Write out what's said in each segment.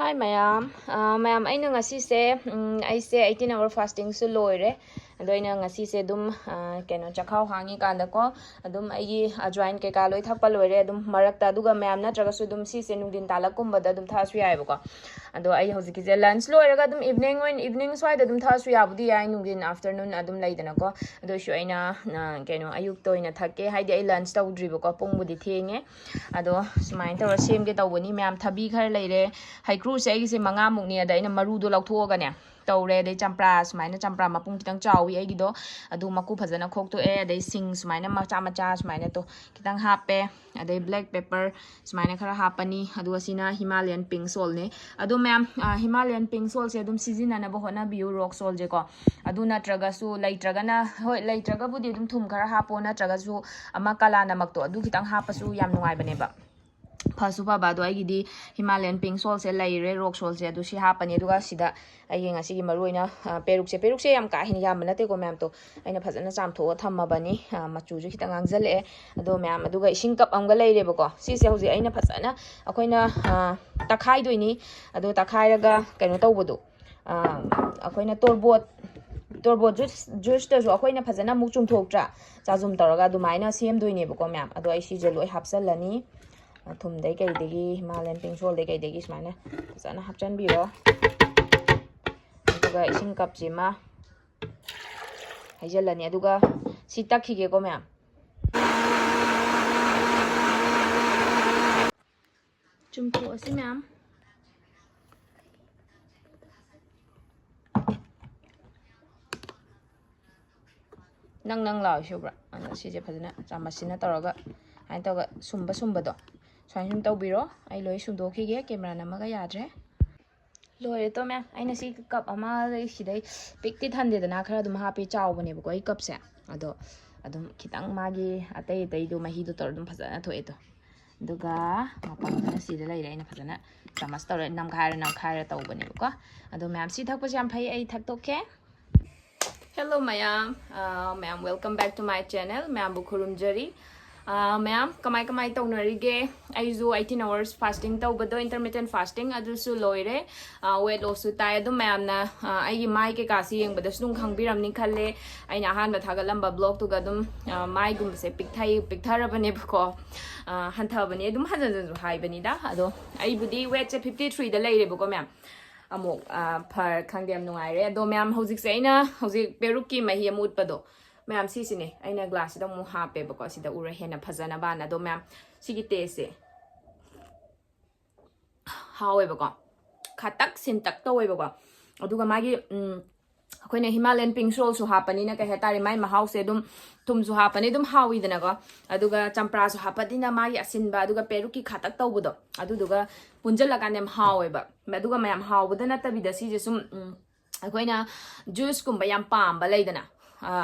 Hi mayam, mayam aina ngasi se aise 18-hour fasting su loire ado aina ngasi se dum keno chakhau hangi kanda ko adum ai ajwain ke ka loi thakpa loire adum marakta aduga mayam na traga su dum si se nungdin tala kumba da dum thasu yai ba ko ado ai hojiki je lunch loire ga dum evening swai da dum thasu ya budi ai nungdin afternoon adum laidana ko ado shu aina keno ayuk to ina thakke haidi ai lunch tawdri ba ko pung budi thenge ado sumain tawra semge tawbani mayam thabi khar leire haikru se ai se manga mukni ada ina maru do lauthoga ne tawre dai champra sumaina champra mapung kitang chawi ai gido adu maku phajana khok to e dai sing sumaina macha sumaina to kitang hape adai black pepper sumaina khara hapani adu asina Himalayan pink salt ne adu ma'am Himalayan pink salt se adum season na ba hona biu rock salt je ko adu na traga su laitraga na hoi laitraga budi adum thum khara hapo na traga su ama kala namak to adu kitang hapasu yam nungai bane ba Fasupa bado ai gidi Himalayan pink salt se laire rock salt se adu si hapani aduga sida ai ngasi gi maruina peruk se yam ka hin yam na te ko ma'am to aina phajana chamtho thamma bani machu ju khitang angjale ado ma'am aduga ising cup amga laire ba ko si se hoji aina phajana akoina takhai doini ado takhai raga kaino tawbodu akoina torbot juice ta jo akoina phajana muk chung thoktra chajum taraga dumaina sem doini ba ko ma'am ado ai si je loi hapsalani thum dai kai degi Himalayan pink salt dai kai degi smaina sana hapchan biro aduga ising cup jima haijalani aduga si takhige ko ma'am chumtho asi ma'am nang lao shubra ana si je phajana chamasina taraga hain toga sumba do sum tawbiro ai loi sumdokhige camera namaga yadre loire to ma'am aina si cup ama sidai pikti thande dana khara dum happy chawbane ba ko ai cup se ado adum kitang magi atai do mahi do tor dum phajana thoe to duga mapang na sida lai aina phajana chamas tor nam khaira tawbane ba ko ado ma'am si thakpa jam phai ai thak toke Hello mayam ma'am welcome back to my channel ma'am bukhurum jari ma'am kamai tawnarige aizu 18 hours fasting tawbado intermittent fasting adusu loire weight loss su tai adu ma'am na ai mai ke kasi yeng bada snung khangbiram ni khalle aina han ba thaga lamba blog tu ga dum mai gum se picthara bane ko hantha bane dum hajan ju hai bani da ado ai budi weight 53 da leire ba ko ma'am amok par khangdem nungai re ado ma'am hojik se aina hojik peruki mahi amut pado ma'am si sine aina glass da mu ha pe bako sida ura hena phajana bana do ma'am sigi te se haowe bako khatak sintak to we bako aduga magi akoina Himalayan pink salt su hapani na ka hetari mai mahau se dum tum su hapani dum hawi dana ko aduga champra su hapadina magi asinba aduga peruki khatak to budo aduga punjala kanem hawe ba aduga ma'am hawbudana tabida si je sum akoina juice kumba yam pamba leidana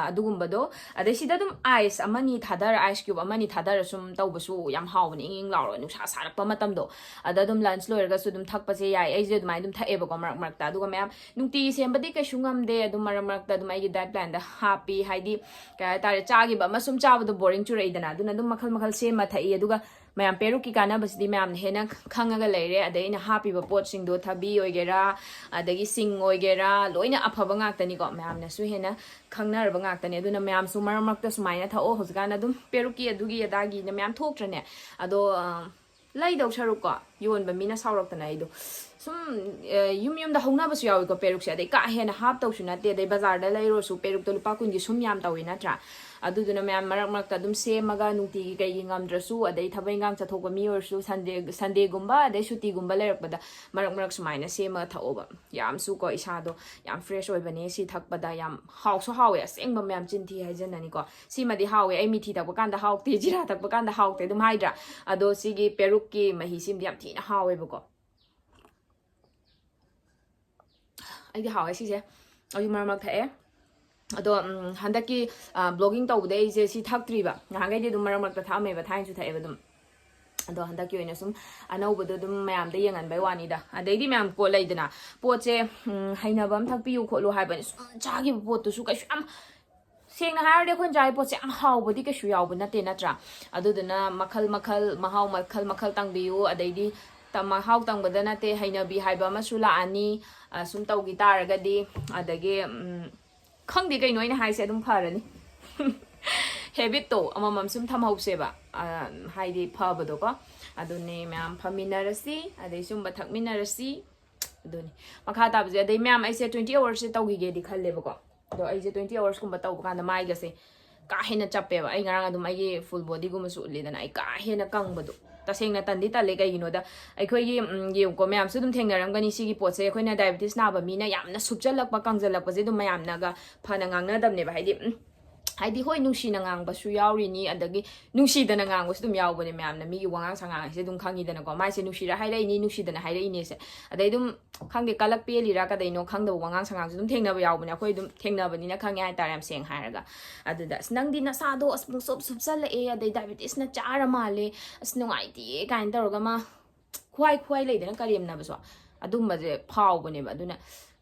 adugumbado adai sida dum ice amani thadar ice cube amani thadar sum tawbasu yam hawni ing lauro nusa sarakpa matamdo adadum lunch loirga su dum thakpa se yai ai je dumai dum thae ba ko marak ta aduga ma'am nungti sembadi ka shungam de adum marak ta dum ai gi diet plan da happy haidi ka tare chagi ba masum chabadu boring churai dana aduna dum makhal sema thai aduga ma'am peruki kana basdi ma'am hena khangaga leire adai na happy ba pot sing do thabi oigera adagi sing oigera loina aphaba ngak tani ko ma'am na su hena khangnar ba ngak tani aduna ma'am su marak ta sumaina tha o hosgana dum peruki adugi adagi na ma'am thoktrane ado lai dau saruk ko yon ba mina saurok tana ido sum yum da hongna basu yawi ko peruk se adai ka hena hap tau suna te dai bazar da lairo su peruk to lupa kun gi sum yam tawina tra aduduna ma'am marak ta dum semaga nungti gi kai ngam drasu adai thabai ngang chathok mi or su sunday gumba adai suti gumba lerak bada marak sumaina sema thaoba yam su ko isa do yam fresh oi bane si thakpada yam haw so hawe asengba ma'am chinthi haijanani ko simadi hawe ai mithi takba kanda haw te jira takba kanda haw te dum haidra ado sigi peruk ki mahi sim yam thina hawe bako ai di hawe si je ai marak thae ado handaki blogging tawde je si thaktrි ba ngangai de dum marak ta thame ba thain chu thae ba dum ado handaki oina sum anau bodo dum mayam de yangan bai wani da adai di mayam ko leidana poche hainabam thakpiu kholu haiban sum chagi pot tu su ka am sengna harde khon jai pot se am haw bodi ka shu yaw bu na te na tra aduduna makhal mahau makhal tangbiu adai di mahau tangbada nate hainabi haiba ama su laani sum taugi taragadi adagi khangdi kai noina haise adum pharani habit to amamam sum thamhauseba haidi phabado ko aduni ma'am phaminarasi adai sum bathakminarasi aduni makha tabje adai ma'am aise 20 hours se taugi ge di khalleba ko do aise 20 hours kumba tau kan mai ga se ka hena chappe ba ai ngarang adum ai full body gum su lidana ai ka hena kangbado tasengna tandi tale kai gino da aikhoi ye ko ma'am su dum thengnaram gani sigi potse akhoi na diabetes na ba mina yamna supjalak pa kangjalak pa je dum mayam na ga phana ngangna dam ne ba haidi hoi nungsi na ngang ba su yauri ni adagi nungsi da na ngang was dum yaw bane ma'am na mi wangang sanga se dum khangi da na ko mai se nungsi ra haidai ni nungsi da na haidai ni se adai dum khangde kalak pe li ra ka dai no khangda wangang sanga dum thengna ba yaw bane akhoi dum thengna ba ni na khangi ai taram seng haraga aduda nang di na sa do asmung sob subsal e adai diabetes na chara male asnungai ti kain tawga ma khwai lei da na karem na ba so adum ba je phaw bane ba aduna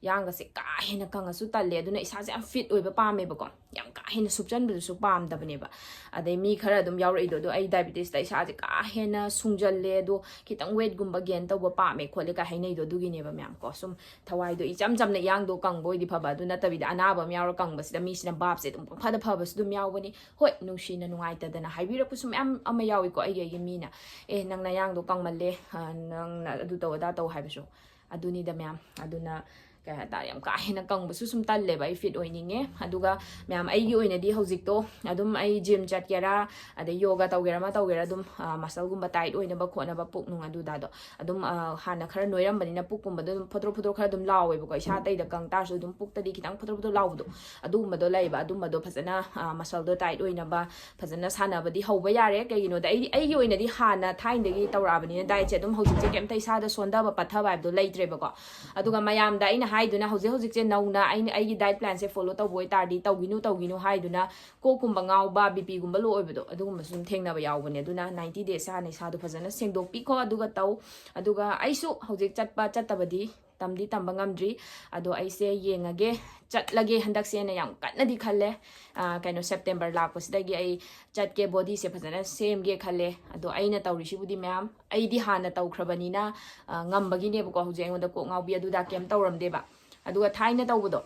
yang se ka hena kanga su talle aduna isa se am fit oiba pame ba ko yang ka hena subjan bu su pam da bane ba adai mi khara dum yaw rei do ai diabetes da isa se ka hena sungjal le do kitang weight gumba gen to ba pame khole ka hainai do dugi ne ba myam ko sum thawai do i cham na yang do kang boi di phaba du na tabi da ana ba myawra kang ba sida mi sina bab se dum phada phaba su dum yaw bani hoi nungsi na nungai ta da na haibira ku sum am ama yawi ko ai ge mi na nang na yang do kang malle nang na adu to da to haiba so aduni da myam aduna kaya ta yam ka hena kang basu sum talle ba fit oininge aduga myam ai gi oina di hojik to adum ai gym chat gera ade yoga tawgera ma tawgera adum muscle gumba tight oina ba khona ba puk nung adu da do adum hana khara noiram bani na puk gumba dum photo khara dum lawe ba ko isa tai da kang ta su dum puk ta di kitang photo law do adum ma do lai ba adum ma do phasana muscle do tight oina ba phasana sana ba di hoba yare kai gino da ai gi oina di hana thain de gi tawra bani na dai che dum hojik che kem tai sa da sonda ba patha ba do laitre ba ko aduga mayam da ina haiduna hojik je nauna ai diet plan se follow to boy tardi tawginu haiduna ko kumba ngau ba bp gumba lo oibedo adugumba sum thengna ba yaw bane aduna 90 days sa ne sa do phajana sengdok pi ko aduga taw aduga aisu hojik chatabadi tamdi tamba ngamdri ado aise yengage chatlage handak se na yam kanna di khalle kaino september lakpo sidagi ai chatke body se phajana same ge khalle ado aina tawri sibudi ma'am ai di hana tawkhrabani na ngambagi ne ko hojik aingoda ko ngaubi adu da kem tawram de ba aduga thaina tawbudo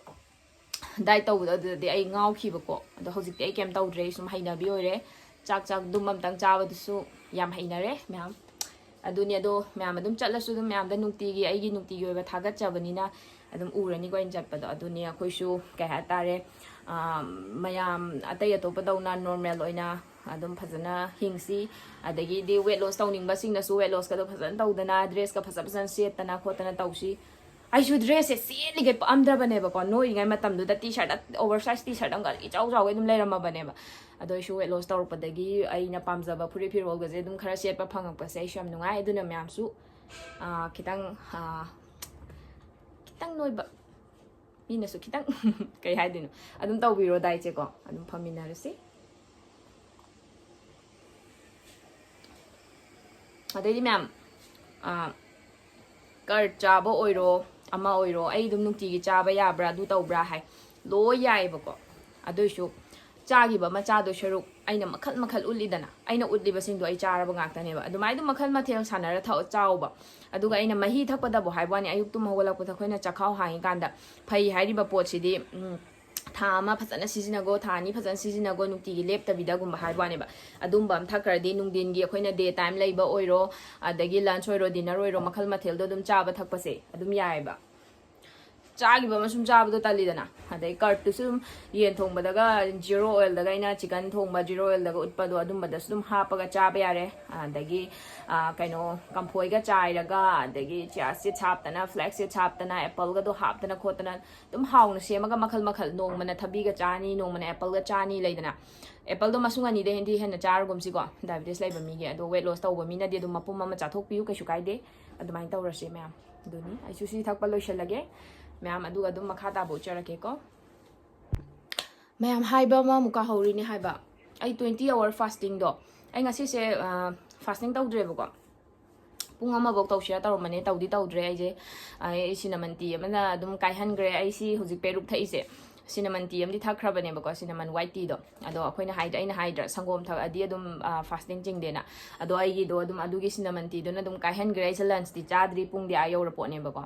dai tawbudo de ai ngau khiba ko ado hojik ai kem tawdre sum haina bi oire chak dumam tang chawadu su yam hainare ma'am aduni ado ma'am adum chatlasu dum ma'am da nukti gi ai gi nukti gi oiba thagat chabani na adum urani ko in chatpado aduni akhoi su kai ha tare mayam atai atopa dawna normal oina adum phajana hingsi adagi di weight loss tawning ba sing na su weight loss ka do phajana tawdana dress ka phajana set tana khotana tawsi I should dress it silly get amdra baneba ko no ingai matam du da t-shirt oversize t-shirt ang gali chaw chaw edum leram baneba ado shu weight loss tawr padagi ai na pamjaba puri phirol ga je dum khara set pa phangak pa se sham nungai eduna myam su kitang noiba mina su kitang kai haidino adum taw biro dai che ko adum phamina rasi adai di myam kar chaba oiro ama oiro ai dum nungti gi chaba ya bra du taw bra hai lo yai ba ko adoisu chagi ba ma cha do sharuk aina makhal ulidana aina udli ba sing do ai chara ba ngak tane ba adumai dum makhal mathel sanara thaw chaw ba aduga aina mahi thakpa da bo haibani ayuk tum hawalak pa thakoina chakhau hai kanda phai hairi ba pot sidi thama phajana sizinago thani phajana sizinago nukti gi lep tabida gumba haibani ba adumba am thakradi nungdin gi akoina day time leiba oiro adagi lunch oiro dinner oiro makhal mathel do dum chaba thakpa se adum yai ba chagi ba masum chaba do talidana adai cart to sum yen thongba daga zero oil daga ina chicken thongba zero oil daga utpa do adum bada sum hapaga chaba yare adagi kaino kamphoi ga chai raga adagi chia se chaptana flax se chaptana apple ga do haptana khotana dum hauna semaga makhal nong mana thabi ga chani nong mana apple ga chani leidana apple do masung ani de hindi hen char gum si ko diabetes leiba mi ge do weight loss tawba mi na de dum mapum ma chathok piu ka shukai de adumai tawrase ma'am duni ai su si thakpa loishalage ma'am aduga dum makha ta bo charake ko ma'am haiba ma muka hori ni haiba ai 20 hour fasting do ai ngasi se fasting tawdre ba ko pung ama bok taw share tawmane tawdi tawdre ai je ai cinnamon tea amana dum kai han gre ai si hujik peruk thai se cinnamon tea amdi thakhrabane bako cinnamon white tea do ado akoina haida aina haidra sangom thak adi adum fasting chingdena ado aigi do adum adugi cinnamon tea do na adum kahen grai se lunch ti chadri pung di ayo report ne bako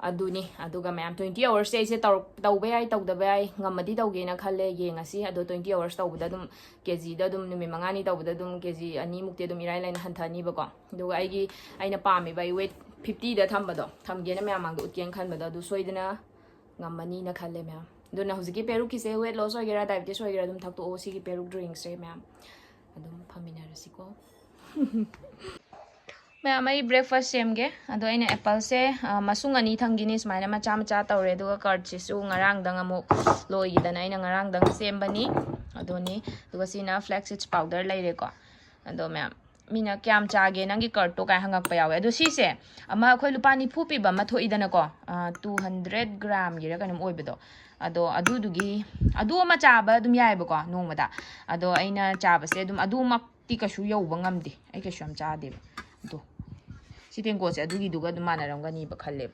aduni aduga mayam 20 hours se se tawbe ai tawda bai ngamadi tawge na khalle yengasi ado 20 hours tawbuda dum kg da dum numi mangani tawbuda dum kg ani mukte dum irai lain hanthani bako aduga aigi aina pami bai weight 50 da thambado thamgena mayam mang utken khanbado adu soidana ngamani na khalle mayam duna huziki peruk ki se weight loss hoigera diabetes hoigera dum thakto o sigi peruk drinks se mayam adum phaminarasi ko मैं मैं breakfast सेमगे अदो अने Apple से मसुंग अनि थंगिनी स्माइना मचा मचा तौरे दुगा कर्ड सिसु ngarang dang amu loigidana aina ngarang dang sembani adoni duga sina flaxseed powder leire ko ado ma'am mina kyam chage nangi curd तो काय हंगक पयावे अदो सिसे अमा खoi लुपानी फुपि बा मा thoidana ko 200 gram gira kanum oibado ado adudugi adu ma chaba dum yaeba ko nongmada ado aina chaba se dum adu makti kashu yauba ngamdi ai kashu am chade do सिटेंको से अदुगी दुगा दु मानरंगनी बखले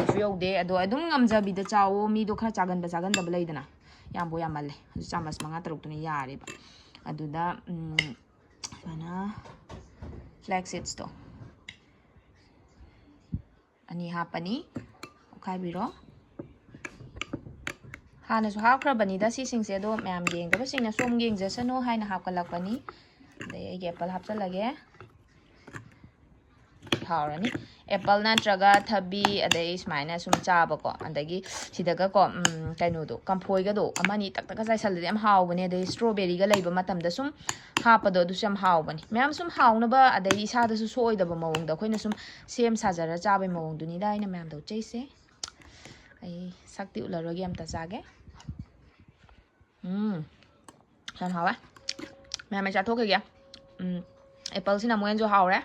सु यौदे अदो अदुम ngamjabi da chawo mi do khara chagan da blaidana yambo yamalle chamas manga taruk tuni yare ba aduda mana flax seeds to ani hapani okai biro hana su hakra bani da si sing se do myam yeng da sing na som yeng jasano haina hapkalakani de ege apple hapchalage हाउरनी apple नत्रगा थबी अदे स्माइना सुम चाबको अंदगी सिदगा को canoe दो कंफोइगा दो अमानी तक तक जाइसल दे हम हाउबने दे स्ट्रॉबेरी गा लेबा मतम द सुम हापदो दु सम हाउबनी मैम सुम हाउनबा अदे इसा दसु सोइदबा मवंग द खोइना सुम सेम साजरा चाबे मवंग दुनी दा इना मैम दो चैसे आई सक्ति उलरोगी हम त जागे सन हावा मैम चा थोके गया एप्पल सिना मोयन जो हाउरे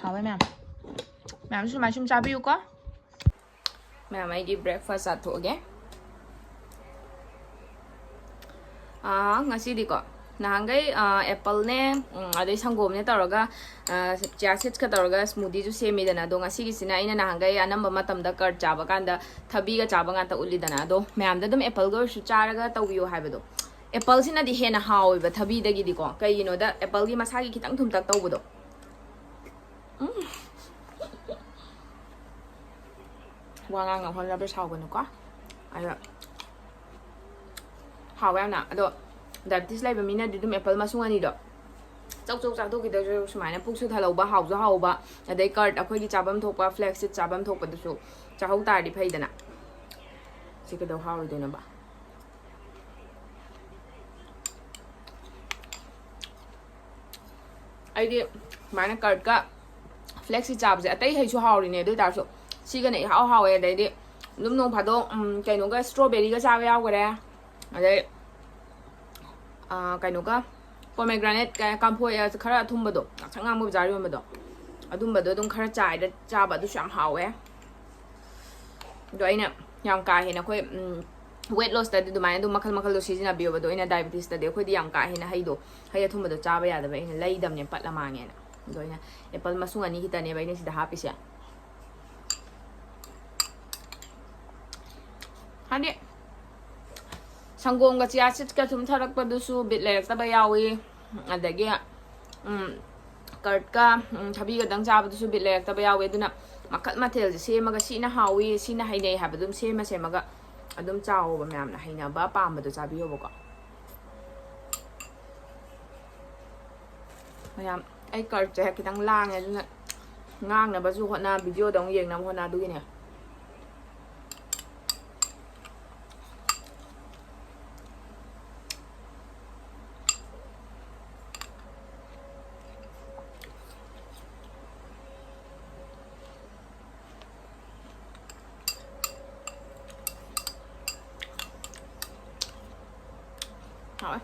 हावे मैम मैम सुमाय सुम चाबियो को मैम आई ब्रेकफास्ट आथोगे ngasi di ko nahangai apple ne adai sangom ne taraga chia seeds ka taraga smoothie ju semi dana do ngasi gi sina ina nahangai anamba matam da kar chaba kanda thabi ga chaba nga ta uli dana do ma'am da dum apple go su charaga tawiyo haibado apple sina di hena hawi ba thabi da gi di ko kai you know da apple gi masagi kitang thum tak tawbudo wangang ngam hon rabe saw ganu ko ay hawa na ado diabetes lai ba mina di dum apple masungani do chok chok chak do gi da sumaina puksu thalo ba haw ba adai card akhoi gi chabam thokpa flex chabam thokpa du su chahau tar di phai dana sika do haw do na ba ai di mana card ka flexi chab je atai hai su hawri ne do tar so siga ne hawe dai di lum nong phado kaino ga strawberry ga chawa yaw gare adai kaino ga pomegranate ka kamphoi ya khara thumba do changa mu jari ma do adumba do dum khara chai da chaba du sham hawe do aina yam ka hena khoi weight loss da du mai du makal do season biyo ba do ina diabetes da de khoi di yam ka hena hai do hai thumba do chaba ya da ba ina lai dam ne patla ma nge na do ina apple masung ani kita ne ba ina sida happy sia hadi sangom ga chia sit ka thum tharak pa du su bit lek ta ba yawi adagi kart ka thabi ga dang cha ba du su bit lek ta ba yawi duna makal mathel je sema ga sina hawi sina hainei ha ba dum sema ga adum chawo ba myam na haina ba pam ba du cha biyo ba ko myam ai kart je kitang lang e duna ngang na ba su hot na video dong yeng nam hot na du ne hỏi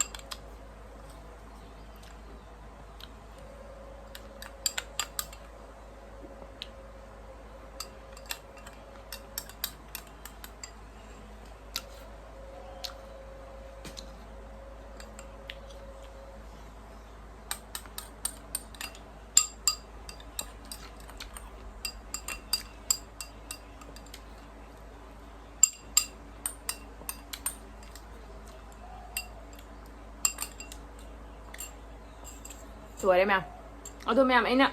ꯂꯣꯏꯔꯦ ꯃꯌꯥꯝ ꯑꯗꯣ ꯃꯌꯥꯝ ꯑꯩꯅ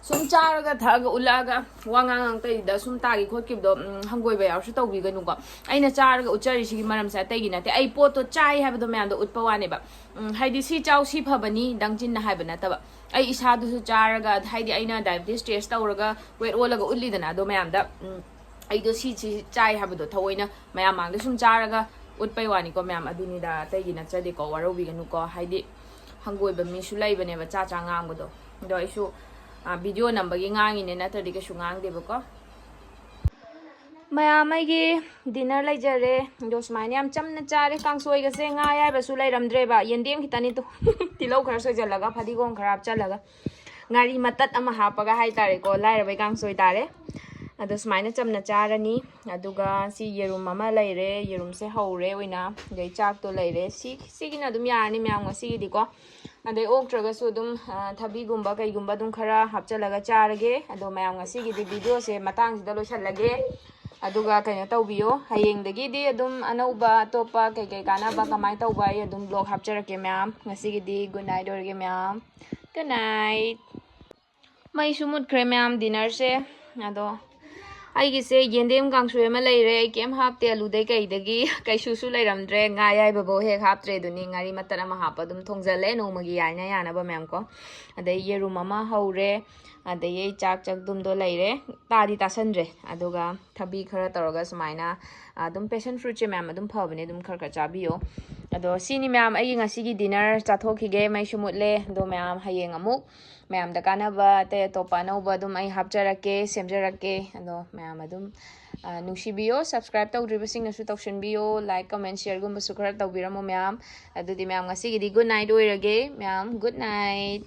ꯁꯨꯝ ꯆꯥꯔꯒ ꯊꯛꯑꯒ ꯎꯠꯂꯛꯑꯒ ꯋꯥ ꯉꯥꯡꯉꯛꯇꯩꯗ ꯁꯨꯝ ꯇꯥꯒꯤ ꯈꯣꯠꯈꯤꯕꯗꯣ ꯍꯪꯒꯣꯏꯕ ꯌꯥꯎꯔꯁꯨ ꯇꯧꯕꯤꯒꯅꯨꯀꯣ ꯑꯩꯅ ꯆꯥꯔꯒ ꯎꯠꯆꯔꯤꯁꯤꯒꯤ ꯃꯔꯝꯁꯦ ꯑꯇꯩꯒꯤ ꯅꯠꯇꯦ ꯑꯩ ꯄꯣꯠꯇꯣ ꯆꯥꯏ ꯍꯥꯏꯕꯗꯣ ꯃꯌꯥꯝꯗ ꯎꯠꯄ ꯋꯥꯅꯦꯕ ꯍꯥꯏꯗꯤ ꯁꯤ ꯆꯥꯎ ꯁꯤ ꯐꯕꯅꯤ ꯗꯪꯆꯤꯟꯅ ꯍꯥꯏꯕ ꯅꯠꯇꯕ ꯑꯩ ꯏꯁꯥꯗꯨꯁꯨ ꯆꯥꯔꯒ ꯍꯥꯏꯗꯤ ꯑꯩꯅ ꯗꯥꯏꯕꯦꯇꯤꯁ ꯇꯦꯁ ꯇꯧꯔꯒ ꯋꯦꯠ ꯑꯣꯜꯂꯒ ꯎꯠꯂꯤꯗꯅ ꯑꯗꯣ ꯃꯌꯥꯝꯗ ꯑꯩꯗꯣ ꯁꯤ ꯆꯥꯏ ꯍꯥꯏꯕꯗꯣ ꯊꯑꯣꯏꯅ ꯃꯌꯥꯝ ꯃꯥꯡꯗ ꯁꯨꯝ ꯆꯥꯔꯒ ꯎꯠꯄꯩ ꯋꯥꯅꯤꯀꯣ ꯃꯌꯥꯝ ꯑꯗꯨꯅꯤꯗ ꯑꯇꯩꯒꯤ ꯅꯠꯆꯗꯦꯀꯣ ꯋꯥꯔꯧꯕꯤꯒꯅꯨꯀꯣ ꯍꯥꯏꯗꯤ ꯍꯪꯒꯣꯏꯕ ꯃꯤꯁꯨ ꯂꯩꯕꯅꯦꯕ ꯆꯥ ꯉꯥꯡꯕꯗꯣ ꯑꯗꯣ ꯑꯩꯁꯨ ꯚꯤꯗꯤꯑꯣ ꯅꯝꯕꯒꯤ ꯉꯥꯡꯉꯤꯅꯦ ꯅꯠꯇ꯭ꯔꯗꯤ ꯀꯩꯁꯨ ꯉꯥꯡꯗꯦꯕꯀꯣ ꯃꯌꯥꯝ ꯑꯩꯒꯤ ꯗꯤꯅꯔ ꯂꯩꯖꯔꯦ ꯑꯗꯣ ꯁꯨꯃꯥꯏꯅ ꯌꯥꯝ ꯆꯝꯅ ꯆꯥꯔꯦ ꯀꯥꯡꯁꯣꯏꯒꯁꯦ ꯉꯥ ꯑꯌꯥꯏꯕꯁꯨ ꯂꯩꯔꯝꯗ꯭ꯔꯦꯕ ꯌꯦꯟꯗꯦꯝ ꯈꯤꯇꯅꯤꯗꯣ ꯇꯤꯜꯍꯧ ꯈꯔ ꯁꯣꯏꯖꯜꯂꯒ ꯐꯗꯤꯒꯣꯝ ꯈꯔ ꯍꯥꯞꯆꯜꯂꯒ ꯉꯥꯔꯤ ꯃꯇꯠ ꯑꯃ ꯍꯥꯞꯄꯒ ꯍꯥꯏꯇꯥꯔꯦꯀꯣ ꯂꯥꯏꯔꯕꯩ ꯀꯥꯡꯁꯣꯏ ꯇꯥꯔꯦ ꯑꯗꯣ ꯁꯨꯃꯥꯏꯅ ꯆꯝꯅ ꯆꯥꯔꯅꯤ ꯑꯗꯨꯒ ꯁꯤ ꯌꯦꯔꯨꯝ ꯑꯃ ꯂꯩꯔꯦ ꯌꯦꯔꯨꯝꯁꯦ ꯍꯧꯔꯦ ꯑꯣꯏꯅ ꯑꯗꯩ ꯆꯥꯛꯇꯣ ꯂꯩꯔꯦ ꯁꯤꯒꯤꯅ ꯑꯗꯨꯝ ꯌꯥꯔꯅꯤ ꯃꯌꯥꯝ ꯉꯁꯤꯒꯤꯗꯤꯀꯣ ꯑꯗꯩ ꯑꯣꯛꯇ꯭ꯔꯒꯁꯨ ꯑꯗꯨꯝ ꯊꯕꯤꯒꯨꯝꯕ ꯀꯩꯒꯨꯝꯕ ꯑꯗꯨꯝ ꯈꯔ ꯍꯥꯞꯆꯜꯂꯒ ꯆꯥꯔꯒꯦ ꯑꯗꯣ ꯃꯌꯥꯝ ꯉꯁꯤꯒꯤꯗꯤ ꯚꯤꯗꯤꯑꯣꯁꯦ ꯃꯇꯥꯡꯁꯤꯗ ꯂꯣꯏꯁꯜꯂꯒꯦ ꯑꯗꯨꯒ ꯀꯩꯅꯣ ꯇꯧꯕꯤꯌꯣ ꯍꯌꯦꯡꯗꯒꯤꯗꯤ ꯑꯗꯨꯝ ꯑꯅꯧꯕ ꯑꯇꯣꯞꯄ ꯀꯩꯀꯩ ꯀꯥꯟꯅꯕ ꯀꯃꯥꯏꯅ ꯇꯧꯕ ꯑꯩ ꯑꯗꯨꯝ ꯕ꯭ꯂꯣꯛ ꯍꯥꯞꯆꯔꯛꯀꯦ ꯃꯌꯥꯝ ꯉꯁꯤꯒꯤꯗꯤ ꯒꯨꯗ ꯅꯥꯏꯠ ꯑꯣꯏꯔꯒꯦ ꯃꯌꯥꯝ ꯒꯨꯗ ꯅꯥꯏꯠ ꯃꯩꯁꯨ ꯃꯨꯠꯈ꯭ꯔꯦ ꯃꯌꯥꯝ ꯗꯤꯅꯔꯁꯦ ꯑꯗꯣ ꯑꯩꯒꯤꯁꯦ ꯌꯦꯟꯗꯦꯝ ꯀꯥꯡꯁꯣꯏ ꯑꯃ ꯂꯩꯔꯦ ꯑꯩ ꯀꯩꯝ ꯍꯥꯞꯇꯦ ꯑꯂꯨꯗꯩ ꯀꯩꯗꯒꯤ ꯀꯩꯁꯨꯁꯨ ꯂꯩꯔꯝꯗ꯭ꯔꯦ ꯉꯥ ꯌꯥꯏꯕꯐꯧ ꯍꯦꯛ ꯍꯥꯞꯇ꯭ꯔꯦ ꯑꯗꯨꯅꯤ ꯉꯥꯔꯤ ꯃꯇꯠ ꯑꯃ ꯍꯥꯞꯄ ꯑꯗꯨꯝ ꯊꯣꯡꯖꯜꯂꯦ ꯅꯣꯡꯃꯒꯤ ꯌꯥꯅꯕ ꯃꯌꯥꯝ ꯀꯣ ꯑꯗꯩ ꯌꯦꯔꯨꯝ ꯑꯃ ꯍꯧꯔꯦ ꯑꯗꯒꯤ ꯑꯩ ꯆꯥꯛ ꯆꯥꯛꯗꯨꯝꯗꯣ ꯂꯩꯔꯦ ꯇꯥꯗꯤ ꯇꯥꯁꯟꯗ꯭ꯔꯦ ꯑꯗꯨꯒ ꯊꯕꯤ ꯈꯔ ꯇꯧꯔꯒ ꯁꯨꯃꯥꯏꯅ ꯑꯗꯨꯝ ꯄꯦꯁꯟ ꯐ꯭ꯔꯨꯏꯠꯁꯦ ꯃꯌꯥꯝ ꯑꯗꯨꯝ ꯐꯕꯅꯦ ꯑꯗꯨꯝ ꯈꯔ ꯆꯥꯕꯤꯌꯣ ꯑꯗꯣ ꯁꯤꯅꯤ ꯃꯌꯥꯝ ꯑꯩꯒꯤ ꯉꯁꯤꯒꯤ ꯗꯤꯅꯔ ꯆꯥꯊꯣꯛꯈꯤꯒꯦ ꯃꯩꯁꯨ ꯃꯨꯠꯂꯦ ꯑꯗꯣ ꯃꯌꯥꯝ ꯍꯌꯦꯡ ꯑꯃꯨꯛ ꯃꯌꯥꯝꯗ ꯀꯥꯟꯅꯕ ꯑꯇꯩ ꯑꯇꯣꯞꯄ ꯑꯅꯧꯕ ꯑꯗꯨꯝ ꯑꯩ ꯍꯥꯞꯆꯔꯛꯀꯦ ꯁꯦꯝꯖꯔꯛꯀꯦ ꯑꯗꯣ ꯃꯌꯥꯝ ꯑꯗꯨꯝ ꯅꯨꯡꯁꯤꯕꯤꯌꯣ ꯁꯕꯁꯀ꯭ꯔꯥꯏꯕ ꯇꯧꯗ꯭ꯔꯤꯕꯁꯤꯡꯅꯁꯨ ꯇꯧꯁꯤꯟꯕꯤꯌꯣ ꯂꯥꯏꯛ ꯀꯃꯦꯟ ꯁꯤꯌꯔꯒꯨꯝꯕꯁꯨ ꯈꯔ ꯇꯧꯕꯤꯔꯝꯃꯣ ꯃꯌꯥꯝ ꯑꯗꯨꯗꯤ ꯃꯌꯥꯝ ꯉꯁꯤꯒꯤꯗꯤ ꯒꯨꯗ ꯅꯥꯏꯠ ꯑꯣꯏꯔꯒꯦ ꯃꯌꯥꯝ ꯒꯨꯗ ꯅꯥꯏꯠ